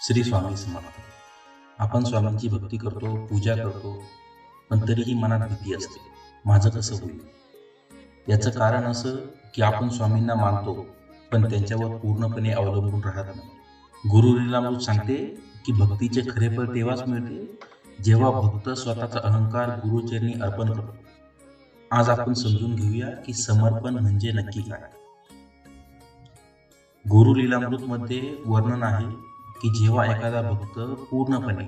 श्री स्वामी समर्थ. आपण स्वामींची भक्ती करतो, पूजा करतो, पण तरीही मनात भीती असते. माझं कसं होईल? याचं कारण असं की आपण स्वामींना मानतो, पण त्यांच्यावर पूर्णपणे अवलंबून राहत नाही. गुरु लीलामृत सांगते की भक्तीचे खरे फळ तेव्हाच मिळते जेव्हा भक्त स्वतःचा अहंकार गुरुचरणी अर्पण करतो. आज आपण समजून घेऊया की समर्पण म्हणजे नक्की काय. गुरु लीलामृत मध्ये वर्णन आहे की जेव्हा एखादा भक्त पूर्णपणे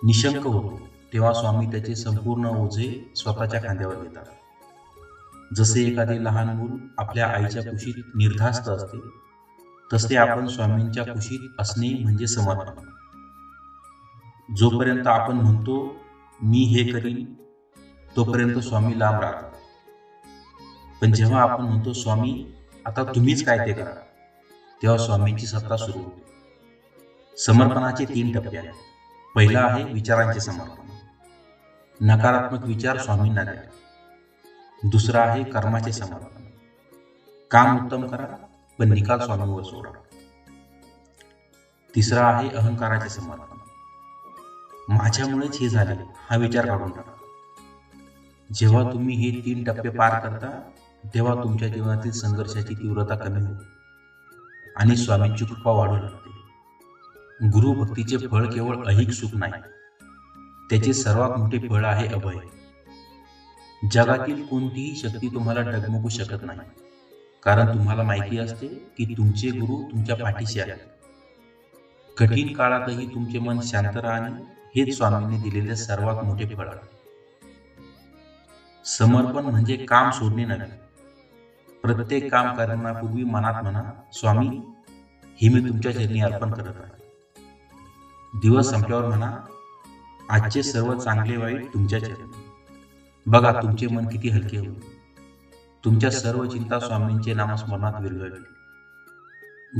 निशंक होतो तेव्हा स्वामी त्याचे संपूर्ण ओझे स्वतःच्या खांद्यावर घेतात. जसे एखादे लहान मूल आपल्या आईच्या कुशीत निर्धास्त असते, तसे आपण स्वामींच्या कुशीत असणे म्हणजे समर्पण. जोपर्यंत आपण म्हणतो मी हे करीन, तोपर्यंत स्वामी लांब राहतात. पण जेव्हा आपण म्हणतो स्वामी आता तुम्हीच काय ते करा, तेव्हा स्वामींची सत्ता सुरू होते. समर्पणाचे 3 टप्पे आहेत. पहिला आहे विचारांचे समर्पण. नकारात्मक विचार स्वामींना द्या. दुसरा आहे कर्माचे समर्पण. काम उत्तम करा, पण निकाल स्वामींवर सोडा. तिसरा आहे अहंकाराचे समर्पण. माझ्यामुळेच हे झाले हा विचार काढून टाका. जेव्हा तुम्ही हे 3 टप्पे पार करता तेव्हा तुमच्या जीवनातील संघर्षाची तीव्रता कमी होते आणि स्वामींची कृपा वाढू लागते. गुरु भक्तीचे फळ केवळ ऐहिक सुख नाही, त्याचे सर्वात मोठे फळ आहे अभय. जगातील कोणतीही शक्ती तुम्हाला डगमगू शकत नाही, कारण तुम्हाला माहिती असते की तुमचे गुरु तुमच्या पाठीशी आहेत. कठीण काळातही तुमचे मन शांत राहणे हेच स्वामींनी दिलेले सर्वात मोठे फळ आहे. समर्पण म्हणजे काम सोडणे नव्हे. प्रत्येक काम करण्यापूर्वी मनात म्हणा, स्वामी हे मी तुमच्या चरणी अर्पण करत आहे. दिवस संपल्यावर म्हणा, आजचे सर्व चांगले वाईट तुमच्या चरणी. बघा तुमचे मन किती हलके होईल. तुमच्या सर्व चिंता स्वामींचे नामस्मरणात विरघळतील.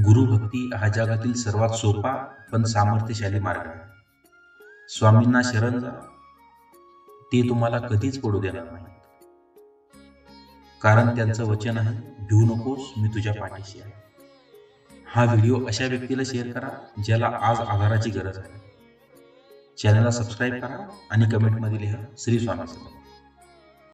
गुरुभक्ती हा जगातील सर्वात सोपा पण सामर्थ्यशाली मार्ग आहे. स्वामींना शरण जा, ते तुम्हाला कधीच पडू देणार नाही. कारण त्यांचं वचन आहे, भिवू नकोस, मी तुझ्या पाठीशी आहे. हा व्हिडिओ अशा व्यक्तीला शेअर करा ज्याला आज आधाराची गरज आहे. चॅनलला सबस्क्राईब करा आणि कमेंटमध्ये लिहा श्री स्वामी समर्थ.